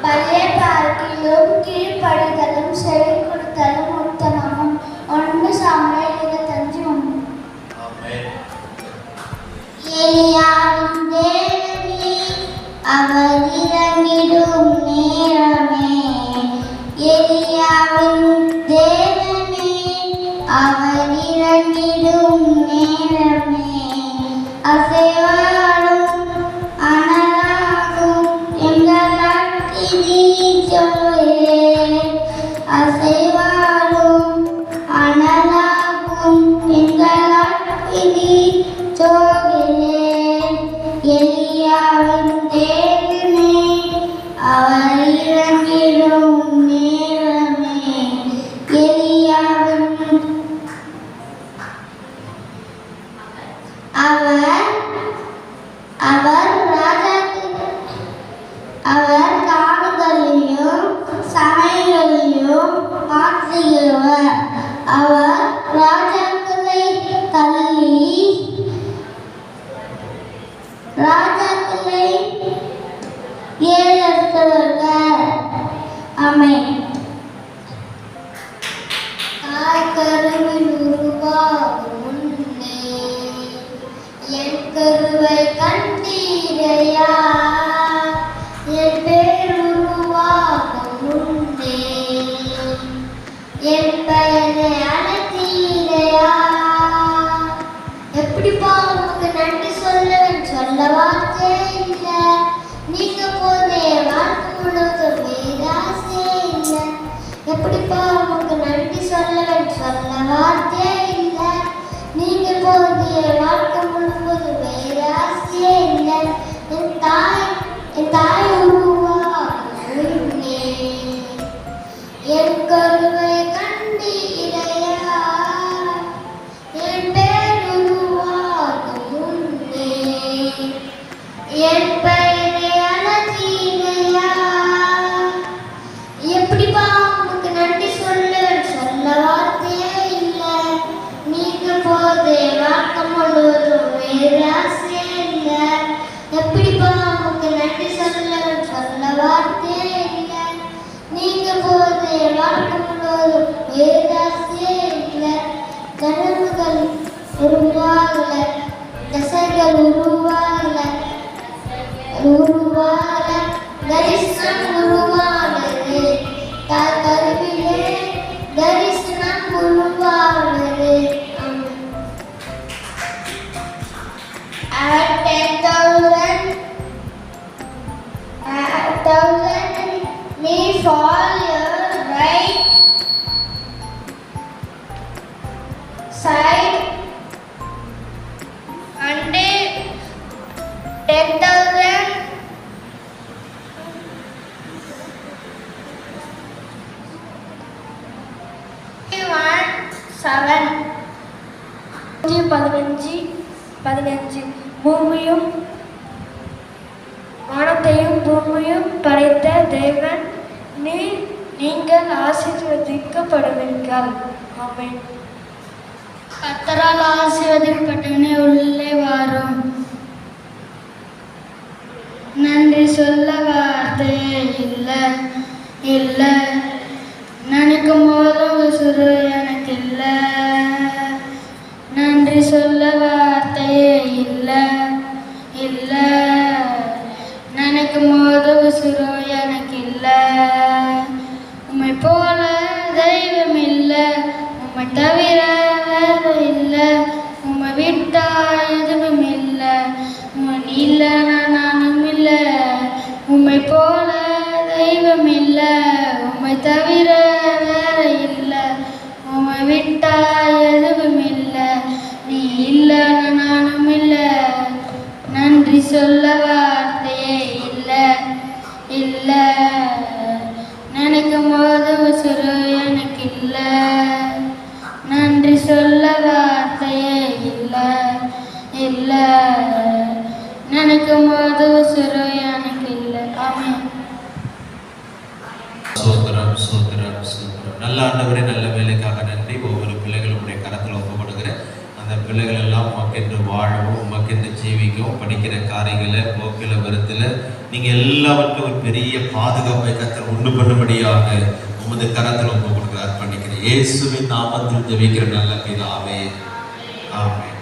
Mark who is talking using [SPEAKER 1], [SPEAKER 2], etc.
[SPEAKER 1] பழைய பார்க்கிலும் கீழ்ப்படிதலும் செவி கொடுத்தலும் உத்தமமும். 1 சாமுவேல் 25:1. எலியாவின் தேவனே அவர் இறங்கிடும் நேரமே. எலியாவின் தேவனே அவர் இறங்கிடும் நேரமே. அசைவாடும் அனலாகும் எங்கள் அக்கினி ஜோதியே. அசைவாடும் அனலாகும் எங்கள் அக்கினி ஜோதியே. எலியாவின் தேவனே அவர் இறங்கிடும் நேரமே. எலியாவின் அவர் காடுகளிலும் சமைகளிலும் மாற்றுகிறவர். அவர் ராஜாக்களை தள்ளி ராஜாக்களை ஏறெடுத்தவர்கள். ஆமென். கருவில் உருவாகும் முன்னே என் கருவை கண்டீரையா. என் பேர் உருவாகும் முன்னே என் பெயரை அழைத்தீரையா. எப்படிப்பா உனக்கு நன்றி சொல்லுவேன், சொல்ல வார்த்தை இல்லை. நீங்க போதே வாழ்க்கை முழுவதும் வேறாசே இல்லை. எப்படிப்பா உனக்கு நன்றி சொல்லுவேன், சொல்ல வார்த்தை இல்லை. நீங்க போதே வாழ்க்கை முழுவதும் வேறாசே இல்லை. என் தாய் உருவாகுன்னே என் கருவை கண்டீரையா. என் பேர் உருவாகும் முன்னே என் பெயரை அழைத்தீரையா. எப்படிப்பா உனக்கு நன்றி சொல்லுவேன், சொல்ல வார்த்தையே இல்லை. நீங்க போதே வாழ்க்கை முழுவதும் வேறாசே இல்லை. எப்படிப்பா உனக்கு நன்றி சொல்லுவேன், சொல்ல வார்த்தையே இல்லை. நீங்க போதே வாழ்க்கை முழுவதும் வேறாசே இல்லை. கனவுகள் உருவாகல, தசைகள் உருவாகல, தரிசனம் உருவானது. கருவிலே தரிசனம் உருவானது. 10,000 may fall your right side and 10,000 15 பூமியும் வானத்தையும் பூமியும் படைத்த தேவன் நீங்கள் ஆசீர்வதிக்கப்படுவீர்கள். ஆமென். கர்த்தரால் ஆசீர்வதிக்கப்பட்டவனே உள்ளே வாரும். நன்றி சொல்ல வார்த்தையே இல்லை இல்லை. நினைக்கும் போதும் உசுறு எனக்கு இல்லை. நன்றி சொல்ல வார்த்தையே இல்லை இல்லை. நினைக்கும் போது உசுறு எனக்கு இல்லை. உம்மை போல தெய்வம் இல்லை, உம்மை தவிர வேற இல்லை. உம்மை விட்டா எதுவும் இல்லை, உம்மை இல்லைன்னா நானும் இல்லை. உம்மை போல தெய்வம் இல்லை, உம்மை தவிர வேற இல்லை. உம்மை விட்டா எதுவும் இல்லை, நீ இல்லைன்னா நானும் இல்லை. நன்றி சொல்ல வார்த்தையே இல்லை இல்லை. நினைக்கும் போது உசுறு எனக்கு இல்லை. நன்றி சொல்ல வார்த்தையே இல்லை இல்லை. நினைக்கும் போது உசுறு எனக்கு இல்லை. ஆமென்.
[SPEAKER 2] சோதரம் சோதரம் சோதரம். நல்ல ஆண்டவரே, நல்ல வேலைக்காக நன்றி. ஒவ்வொரு பிள்ளைகளும் உடைய கரத்தில் ஒப்பு கொடுக்கிறேன். அந்த பிள்ளைகள் எல்லாம் உமக்கென்று வாழவும் உமக்கென்று ஜீவிக்கவும் படிக்கிற காரியங்களை போக்கில் வருத்தில் நீங்கள் எல்லாவற்றும் ஒரு பெரிய பாதுகாப்பை கர்த்தர் உண்டு பண்ணும்படியாக உமது கரத்தில் ஒப்பு கொடுக்க அர்ப்பணிக்கிறேன். இயேசுவின் நாமத்தில் ஜெபிக்கிற நல்ல பிதாவே, ஆமென்.